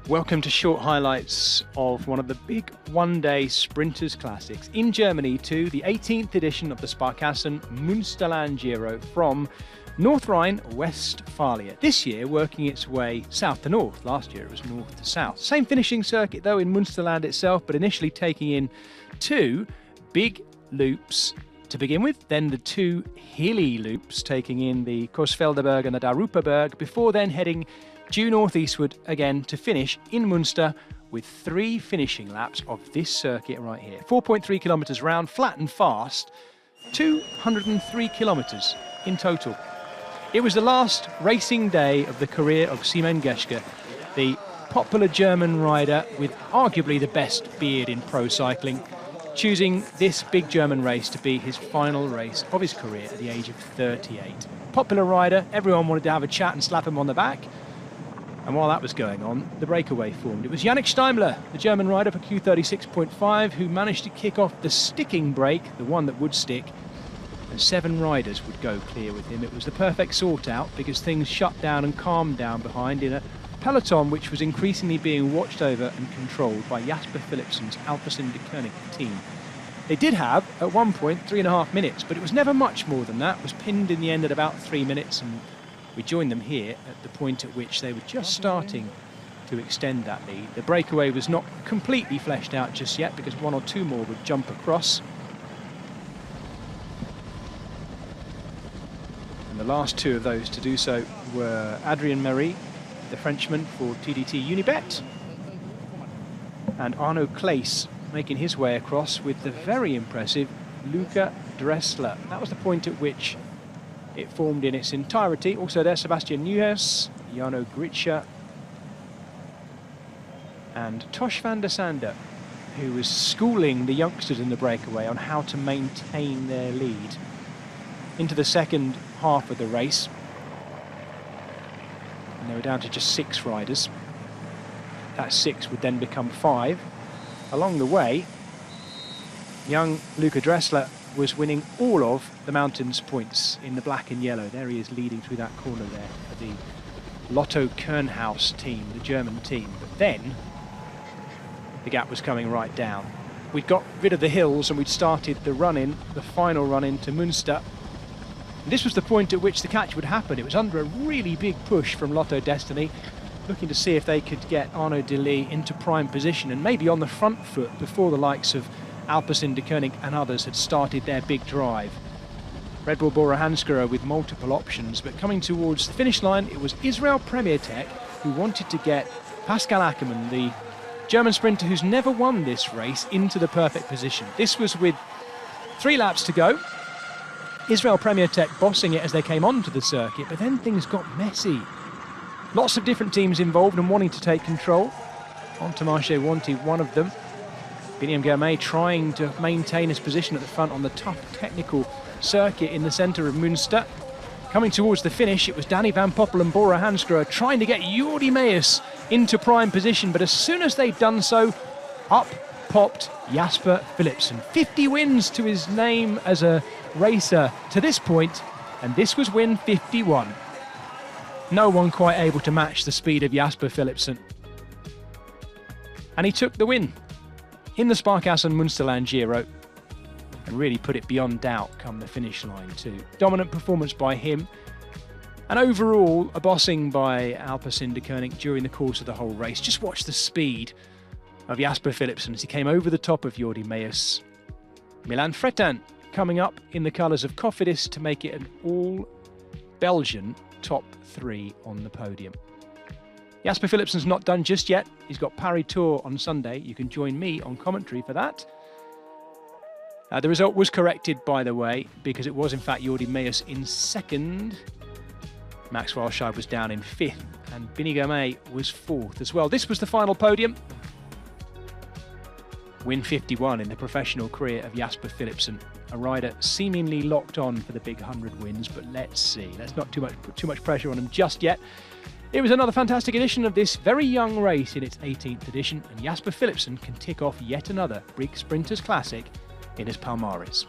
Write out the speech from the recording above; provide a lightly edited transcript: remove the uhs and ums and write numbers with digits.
Welcome to short highlights of one of the big one-day Sprinters Classics in Germany to the 18th edition of the Sparkassen Münsterland Giro from North Rhine-Westphalia. This year working its way south to north. Last year it was north to south. Same finishing circuit though in Münsterland itself, but initially taking in two big loops to begin with, then the two hilly loops taking in the Coesvelderberg and the Daruperberg, before then heading due northeastward again to finish in Münster with three finishing laps of this circuit right here. 4.3 kilometres round, flat and fast, 203 kilometres in total. It was the last racing day of the career of Simon Geschke, the popular German rider with arguably the best beard in pro cycling, choosing this big German race to be his final race of his career at the age of 38. Popular rider, everyone wanted to have a chat and slap him on the back. And while that was going on, the breakaway formed. It was Yannick Steimler, the German rider for Q36.5, who managed to kick off the sticking break, the one that would stick, and 7 riders would go clear with him. It was the perfect sort out because things shut down and calmed down behind in a peloton which was increasingly being watched over and controlled by Jasper Philipsen's Alpecin de Koning team. They did have, at one point, 3.5 minutes, but it was never much more than that. It was pinned in the end at about 3 minutes, and we joined them here at the point at which they were just starting to extend that lead. The breakaway was not completely fleshed out just yet because 1 or 2 more would jump across. And the last 2 of those to do so were Adrien Marie, the Frenchman for TDT Unibet, and Arno Claes making his way across with the very impressive Luca Dressler. That was the point at which it formed in its entirety. Also there, Sebastian Nieuws, Jarno Gritscher, and Tosh van der Sande, who was schooling the youngsters in the breakaway on how to maintain their lead into the second half of the race. And they were down to just 6 riders. That 6 would then become 5. Along the way, young Luca Dressler was winning all of the mountains points in the black and yellow. There he is leading through that corner there for the Lotto Kernhaus team, the German team. But then the gap was coming right down. We'd got rid of the hills and we'd started the run-in, the final run-in to Münster. And this was the point at which the catch would happen. It was under a really big push from Lotto Destiny, looking to see if they could get Arno de Lee into prime position and maybe on the front foot before the likes of Alpecin de Koning and others had started their big drive. Red Bull Bora Hansgrohe with multiple options, but coming towards the finish line, it was Israel Premier Tech who wanted to get Pascal Ackermann, the German sprinter who's never won this race, into the perfect position. This was with 3 laps to go. Israel Premier Tech bossing it as they came onto the circuit, but then things got messy. Lots of different teams involved and wanting to take control. Entourage wanted one of them. Bini Bini trying to maintain his position at the front on the tough technical circuit in the centre of Münster. Coming towards the finish, it was Danny van Poppel and Bora Hansgrohe trying to get Jordi Meijers into prime position, but as soon as they'd done so, up popped Jasper Philipsen. 50 wins to his name as a racer to this point, and this was win 51. No one quite able to match the speed of Jasper Philipsen. And he took the win in the Sparkassen Münsterland Giro and really put it beyond doubt come the finish line too. Dominant performance by him, and overall a bossing by Alpecin de Koning during the course of the whole race. Just watch the speed of Jasper Philipsen as he came over the top of Jordi Meijers. Milan Fretin coming up in the colours of Cofidis to make it an all-Belgian top 3 on the podium. Jasper Philipsen's not done just yet. He's got Paris Tour on Sunday. You can join me on commentary for that. The result was corrected, by the way, because it was in fact Jordi Meijers in 2nd. Max Walscheid was down in 5th, and Bini Bini was 4th as well. This was the final podium. Win 51 in the professional career of Jasper Philipsen, a rider seemingly locked on for the big 100 wins, but let's see. Let's not put too much pressure on him just yet. It was another fantastic edition of this very young race in its 18th edition, and Jasper Philipsen can tick off yet another big Sprinters Classic in his palmares.